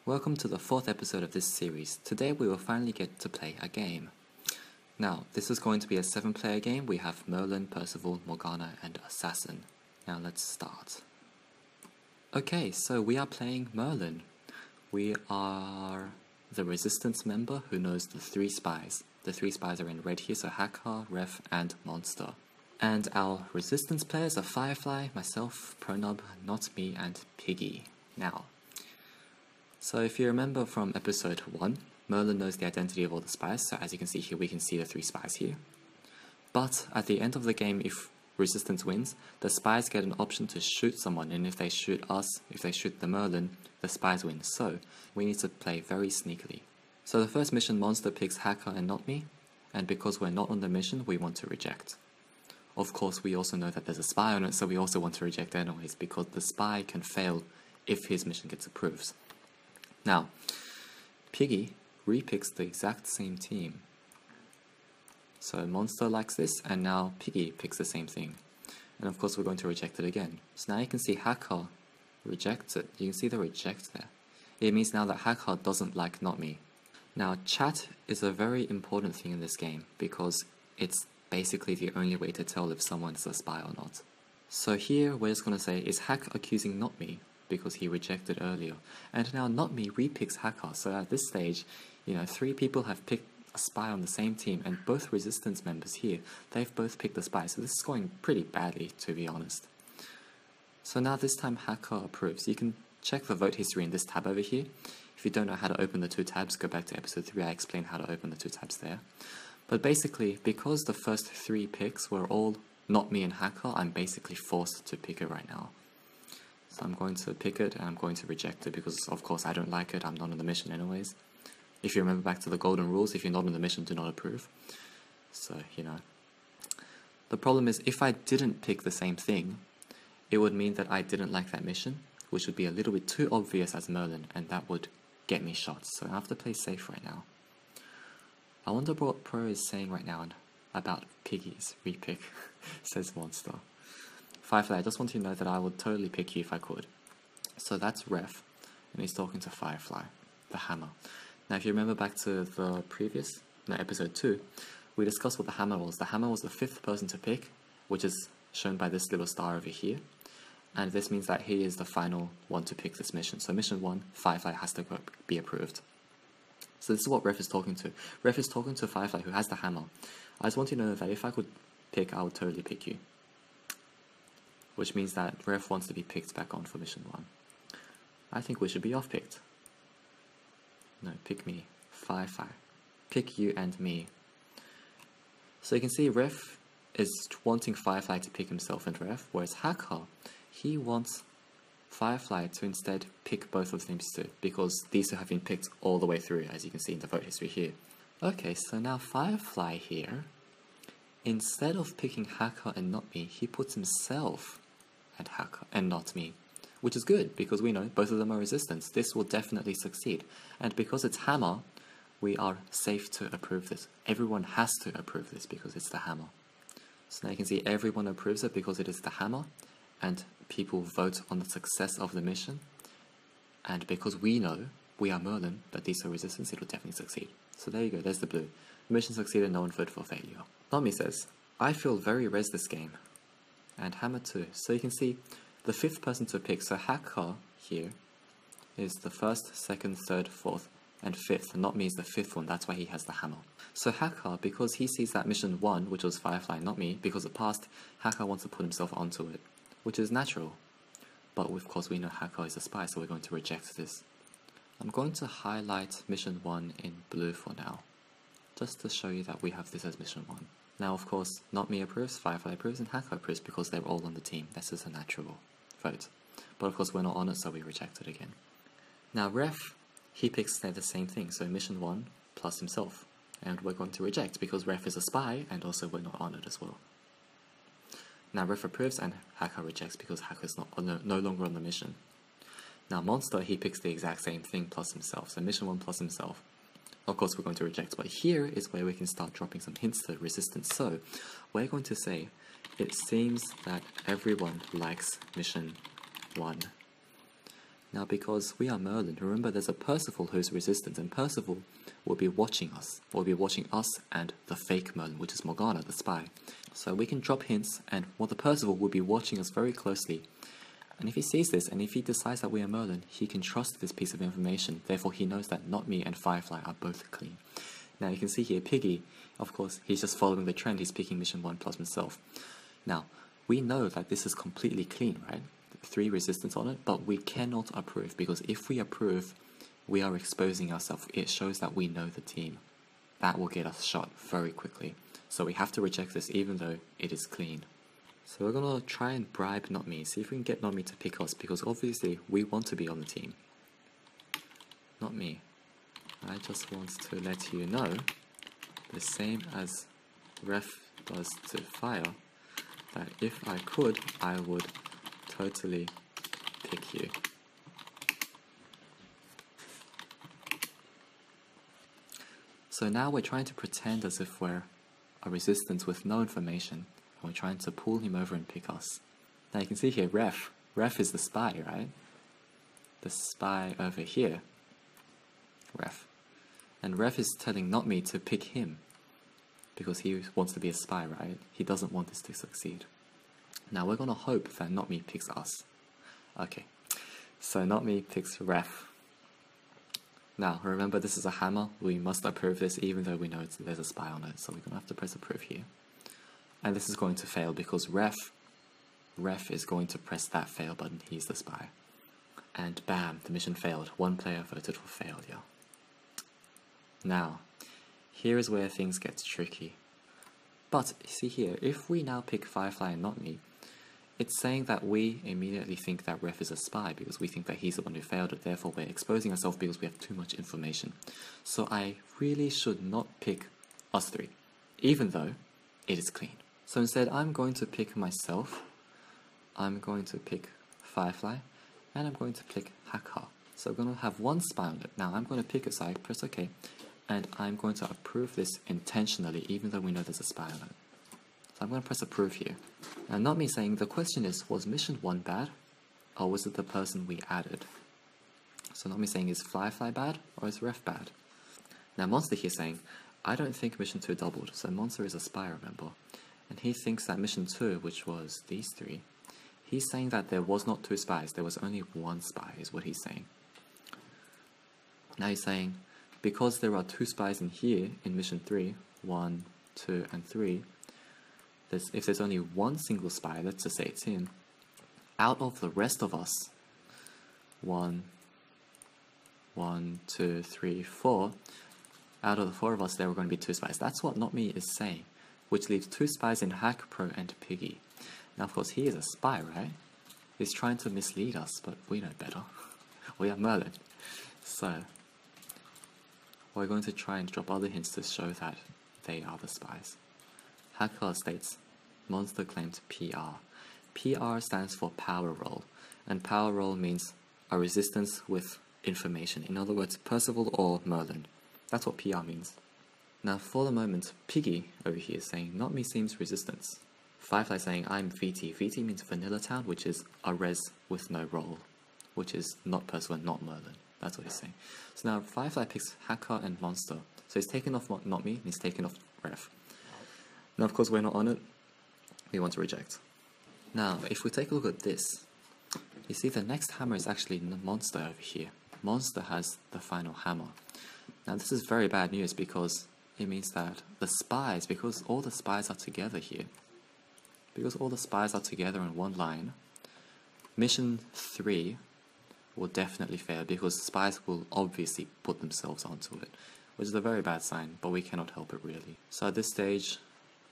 Welcome to the 4th episode of this series. Today we will finally get to play a game. Now, this is going to be a 7-player game. We have Merlin, Percival, Morgana, and Assassin. Now let's start. Okay, so we are playing Merlin. We are the Resistance member who knows the 3 spies. The 3 spies are in red here, so Hacker, Ref, and Monster. And our Resistance players are Firefly, myself, Pronub, Not Me, and Piggy. Now, so if you remember from episode 1, Merlin knows the identity of all the spies, so as you can see here, we can see the 3 spies here. But at the end of the game, if Resistance wins, the spies get an option to shoot someone, and if they shoot us, if they shoot the Merlin, the spies win. So, we need to play very sneakily. So the first mission, Monster picks Hacker and Not Me, and because we're not on the mission, we want to reject. Of course, we also know that there's a spy on it, so we also want to reject anyways, because the spy can fail if his mission gets approved. Now, Piggy repicks the exact same team. So Monster likes this, and now Piggy picks the same thing. And of course we're going to reject it again. So now you can see Hacker rejects it. You can see the reject there. It means now that Hacker doesn't like Not Me. Now, chat is a very important thing in this game, because it's basically the only way to tell if someone's a spy or not. So here we're just going to say, is Hack accusing Not Me? Because he rejected earlier. And now Not Me repicks Hacker. So at this stage, 3 people have picked a spy on the same team, and both Resistance members here, they've both picked a spy. So this is going pretty badly, to be honest. So now this time Hacker approves. You can check the vote history in this tab over here. If you don't know how to open the 2 tabs, go back to episode 3. I explain how to open the 2 tabs there. But basically, because the first 3 picks were all Not Me and Hacker, I'm basically forced to pick it right now. So I'm going to pick it, and I'm going to reject it, because of course I don't like it, I'm not on the mission anyways. If you remember back to the golden rules, if you're not on the mission, do not approve. So, The problem is, if I didn't pick the same thing, it would mean that I didn't like that mission, which would be a little bit too obvious as Merlin, and that would get me shot. So I have to play safe right now. I wonder what Pro is saying right now about Piggy's repick, says Monster. Firefly, I just want you to know that I would totally pick you if I could. So that's Ref, and he's talking to Firefly, the hammer. Now if you remember back to the episode 2, we discussed what the hammer was. The hammer was the 5th person to pick, which is shown by this little star over here. And this means that he is the final one to pick this mission. So mission 1, Firefly has to be approved. So this is what Ref is talking to. Ref is talking to Firefly, who has the hammer. I just want you to know that if I could pick, I would totally pick you. Which means that Ref wants to be picked back on for mission 1. I think we should be off-picked. No, pick me. Firefly. Pick you and me. So you can see Ref is wanting Firefly to pick himself and Ref, whereas Hacker, he wants Firefly to instead pick both of these two, because these two have been picked all the way through, as you can see in the vote history here. Okay, so now Firefly here, instead of picking Hacker and Not Me, he puts himself and Hacker and Not Me, which is good, because we know both of them are Resistance. This will definitely succeed, and because it's Hammer, we are safe to approve this. Everyone has to approve this because it's the Hammer. So now you can see everyone approves it because it is the Hammer, and people vote on the success of the mission, and because we know, we are Merlin, that these are Resistance, it will definitely succeed. So there you go, there's the blue. The mission succeeded, no one voted for failure. Not Me says, I feel very res this game. And Hammer too. So you can see the 5th person to pick. So Hacker here is the 1st, 2nd, 3rd, 4th, and 5th. And Not Me is the 5th one, that's why he has the hammer. So Hacker, because he sees that mission 1, which was Firefly, Not Me, because it passed, Hacker wants to put himself onto it, which is natural. But of course we know Hacker is a spy, so we're going to reject this. I'm going to highlight mission 1 in blue for now, just to show you that we have this as mission 1. Now of course, Not Me approves, Firefly approves, and Hacker approves because they're all on the team. This is a natural vote. But of course we're not on it, so we reject it again. Now Ref, he picks the same thing, so mission 1 plus himself. And we're going to reject because Ref is a spy, and also we're not on it as well. Now Ref approves and Hacker rejects because Hacker is no longer on the mission. Now Monster, he picks the exact same thing plus himself, so mission 1 plus himself. Of course we're going to reject, but here is where we can start dropping some hints to Resistance. So we're going to say, it seems that everyone likes mission 1. Now because we are Merlin, remember there's a Percival who's resistant, and Percival will be watching us, and the fake Merlin, which is Morgana, the spy. So we can drop hints, and the Percival will be watching us very closely. And if he sees this, and if he decides that we are Merlin, he can trust this piece of information. Therefore, he knows that Not Me and Firefly are both clean. Now, you can see here, Piggy, of course, he's just following the trend. He's picking Mission 1 plus himself. Now, we know that this is completely clean, right? 3 resistance on it, but we cannot approve, because if we approve, we are exposing ourselves. It shows that we know the team. That will get us shot very quickly. So we have to reject this, even though it is clean. So we're gonna try and bribe Not Me, see if we can get Not Me to pick us, because obviously we want to be on the team. Not Me. I just want to let you know, the same as Ref does to Fire, that if I could, I would totally pick you. So now we're trying to pretend as if we're a resistance with no information. We're trying to pull him over and pick us. Now you can see here, Ref is the spy, right? The spy over here. Ref. And Ref is telling Not Me to pick him, because he wants to be a spy, right? He doesn't want this to succeed. Now we're gonna hope that Not Me picks us. Okay, so Not Me picks Ref. Now remember, this is a hammer. We must approve this even though we know there's a spy on it, so we're gonna have to press approve here. And this is going to fail because Ref is going to press that fail button. He's the spy. And bam, the mission failed. 1 player voted for failure. Now, here is where things get tricky. But, see here, if we now pick Firefly and Not Me, it's saying that we immediately think that Ref is a spy because we think that he's the one who failed it. Therefore, we're exposing ourselves because we have too much information. So I really should not pick us 3, even though it is clean. So instead, I'm going to pick myself, I'm going to pick Firefly, and I'm going to pick Hacker. So we're going to have 1 spy on it. Now I'm going to pick it, so I press OK, and I'm going to approve this intentionally, even though we know there's a spy on it. So I'm going to press approve here. Now Not Me saying, the question is, was mission 1 bad, or was it the person we added? So Not Me saying, is Firefly bad, or is Ref bad? Now Monster here saying, I don't think mission 2 doubled, so Monster is a spy, remember? And he thinks that mission 2, which was these 3, he's saying that there was not 2 spies, there was only 1 spy, is what he's saying. Now he's saying, because there are 2 spies in here, in mission 3, 1, 2, and 3, if there's only 1 single spy, let's just say it's him, out of the rest of us, 1, 2, 3, 4, out of the 4 of us, there were going to be 2 spies. That's what Not Me is saying, which leaves 2 spies in Hack, Pro, and Piggy. Now, of course, he is a spy, right? He's trying to mislead us, but we know better. We are Merlin. So, we're going to try and drop other hints to show that they are the spies. Hacker states, Monster claimed PR. PR stands for power roll, and power roll means a resistance with information. In other words, Percival or Merlin. That's what PR means. Now, for the moment, Piggy over here is saying, Not Me seems resistance. Firefly saying, I'm VT. VT means Vanilla Town, which is a res with no roll, which is not Percival and not Merlin. That's what he's saying. So now Firefly picks Hacker and Monster. So he's taken off Not Me, and he's taken off Ref. Now, of course, we're not on it. We want to reject. Now, if we take a look at this, you see the next hammer is actually Monster over here. Monster has the final hammer. Now, this is very bad news because it means that the spies, because all the spies are together here, because all the spies are together in 1 line, mission 3 will definitely fail because spies will obviously put themselves onto it, which is a very bad sign, but we cannot help it really. So at this stage,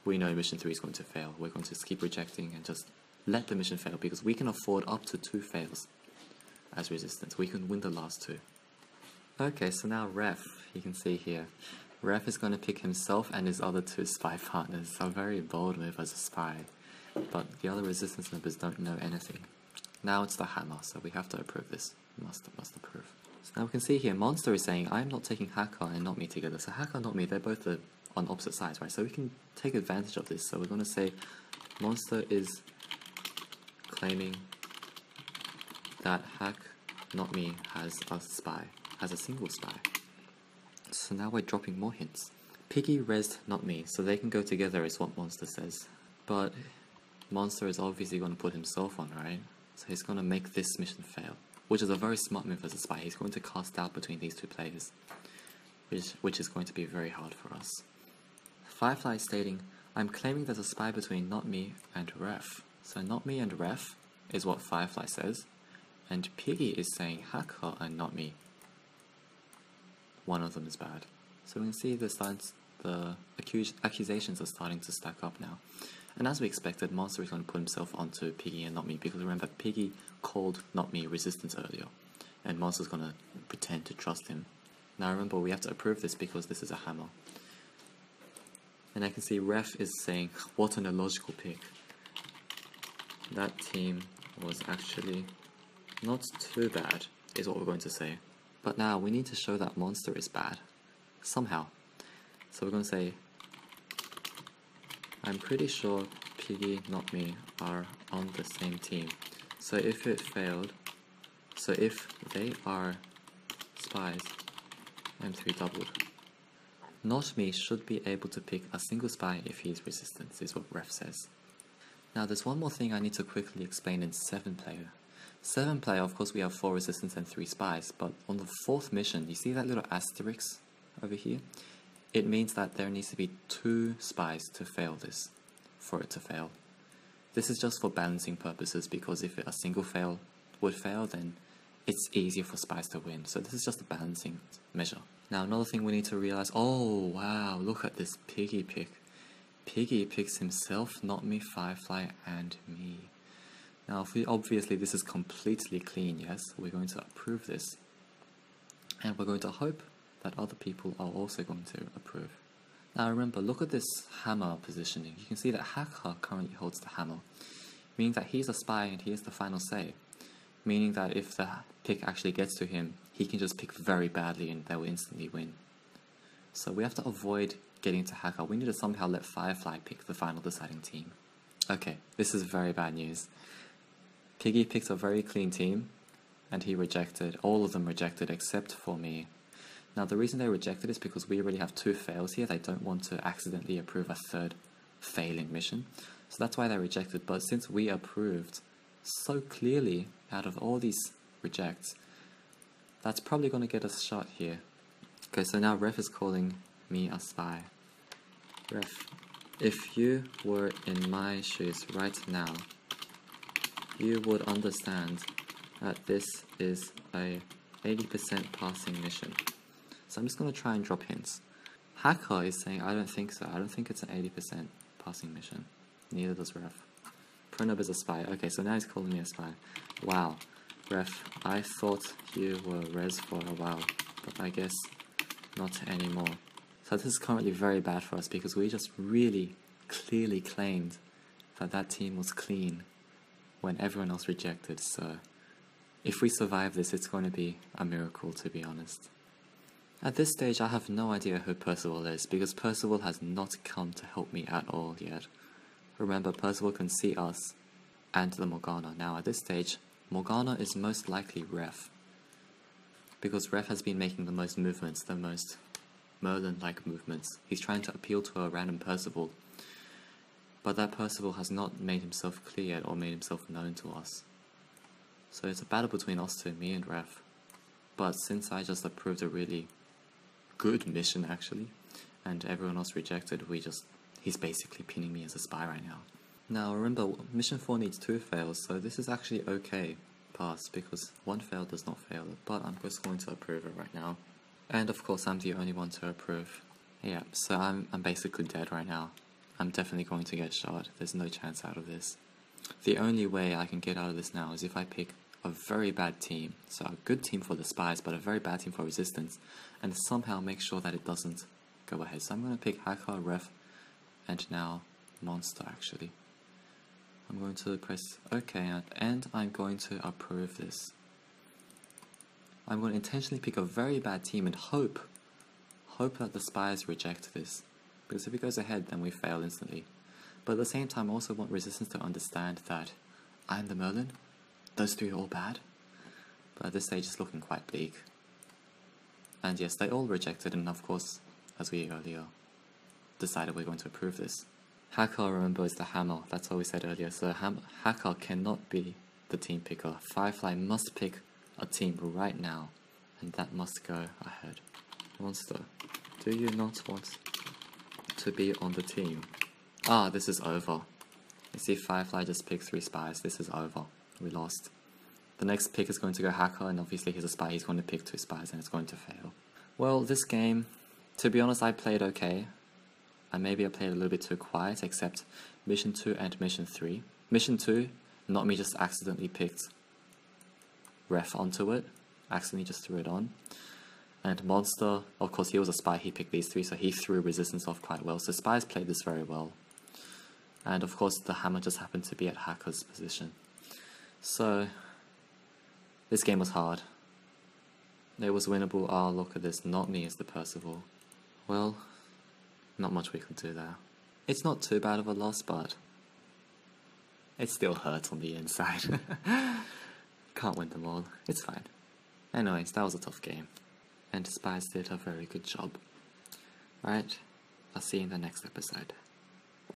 we know mission 3 is going to fail. We're going to just keep rejecting and just let the mission fail because we can afford up to 2 fails as resistance. We can win the last 2. Okay, so now Ref, you can see here, Ref is going to pick himself and his other 2 spy partners. A very bold move as a spy, but the other resistance members don't know anything. Now it's the hammer, so we have to approve this. Must approve. So now we can see here, Monster is saying, I'm not taking Hacker and Not Me together. So Hacker and Not Me, they're both on opposite sides, right? So we can take advantage of this. So we're going to say, Monster is claiming that Hack not me has a spy, has a single spy. So now we're dropping more hints. Piggy rezzed not me, so they can go together is what Monster says. But Monster is obviously going to put himself on, right? So he's going to make this mission fail, which is a very smart move as a spy. He's going to cast doubt between these two players, which is going to be very hard for us. Firefly is stating, I'm claiming there's a spy between not me and Ref. So not me and Ref is what Firefly says, and Piggy is saying Hacker and not me. One of them is bad. So we can see the accusations are starting to stack up now. And as we expected, Monster is going to put himself onto Piggy and not me, because remember, Piggy called not me resistance earlier, and Monster's going to pretend to trust him. Now remember, we have to approve this because this is a hammer. And I can see Ref is saying, what an illogical pick. That team was actually not too bad, is what we're going to say. But now we need to show that Monster is bad, somehow. So we're going to say, I'm pretty sure Piggy, not me, are on the same team. So if it failed, so if they are spies, M3 doubled. Not me should be able to pick a single spy if he is resistant, is what Ref says. Now there's one more thing I need to quickly explain in 7-player. 7-player, of course we have 4 resistance and 3 spies, but on the 4th mission, you see that little asterisk over here? It means that there needs to be 2 spies to fail this, for it to fail. This is just for balancing purposes, because if a single fail would fail, then it's easier for spies to win. So this is just a balancing measure. Now another thing we need to realize, oh wow, look at this Piggy pick. Piggy picks himself, not me, Firefly, and me. Now obviously this is completely clean, yes, we're going to approve this. And we're going to hope that other people are also going to approve. Now remember, look at this hammer positioning. You can see that Hacker currently holds the hammer, meaning that he's a spy and he has the final say. Meaning that if the pick actually gets to him, he can just pick very badly and they will instantly win. So we have to avoid getting to Hacker. We need to somehow let Firefly pick the final deciding team. Okay, this is very bad news. Piggy picked a very clean team, and he rejected, all of them rejected except for me. Now the reason they rejected is because we already have 2 fails here. They don't want to accidentally approve a 3rd failing mission. So that's why they rejected, but since we approved so clearly out of all these rejects, that's probably going to get us shot here. Okay, so now Ref is calling me a spy. Ref, if you were in my shoes right now, you would understand that this is a 80% passing mission. So I'm just going to try and drop hints. Hacker is saying, I don't think so. I don't think it's an 80% passing mission. Neither does Ref. Pronub is a spy. Okay, so now he's calling me a spy. Wow. Ref, I thought you were res for a while, but I guess not anymore. So this is currently very bad for us because we just really clearly claimed that that team was clean when everyone else rejected. So if we survive this, it's going to be a miracle, to be honest. At this stage, I have no idea who Percival is, because Percival has not come to help me at all yet. Remember, Percival can see us and the Morgana. Now, at this stage, Morgana is most likely Ref, because Ref has been making the most movements, the most Merlin-like movements. He's trying to appeal to a random Percival, but that Percival has not made himself clear yet or made himself known to us. So it's a battle between us two, me and Ref. But since I just approved a really good mission actually, and everyone else rejected, he's basically pinning me as a spy right now. Now remember, mission 4 needs 2 fails, so this is actually okay, pass, because 1 fail does not fail, but I'm just going to approve it right now. And of course I'm the only one to approve. Yeah, so I'm basically dead right now. I'm definitely going to get shot, there's no chance out of this. The only way I can get out of this now is if I pick a very bad team, so a good team for the spies, but a very bad team for resistance, and somehow make sure that it doesn't go ahead. So I'm going to pick Hacker, Ref, and now Monster actually. I'm going to press OK, and I'm going to approve this. I'm going to intentionally pick a very bad team and hope that the spies reject this, because if it goes ahead then we fail instantly. But at the same time I also want resistance to understand that I'm the Merlin. Those 3 are all bad. But this stage is looking quite bleak. And yes, they all rejected, and of course, as we earlier decided we're going to approve this. Hacker, remember, is the hammer. That's what we said earlier. So Hacker cannot be the team picker. Firefly must pick a team right now, and that must go ahead. Monster, do you not want to be on the team? Ah, this is over. You see, Firefly just picked 3 spies. This is over. We lost. The next pick is going to go Hacker, and obviously he's a spy. He's going to pick 2 spies, and it's going to fail. Well, this game, to be honest, I played okay. And maybe I played a little bit too quiet, except Mission 2 and Mission 3. Mission 2, not me just accidentally picked Ref onto it. Accidentally just threw it on. And Monster, of course he was a spy, he picked these 3, so he threw Resistance off quite well. So spies played this very well. And of course the hammer just happened to be at Hacker's position. So, this game was hard. It was winnable. Ah, look at this, not me as the Percival. Well, not much we could do there. It's not too bad of a loss, but it still hurts on the inside. Can't win them all. It's fine. Anyways, that was a tough game. And Spies did a very good job. Alright, I'll see you in the next episode.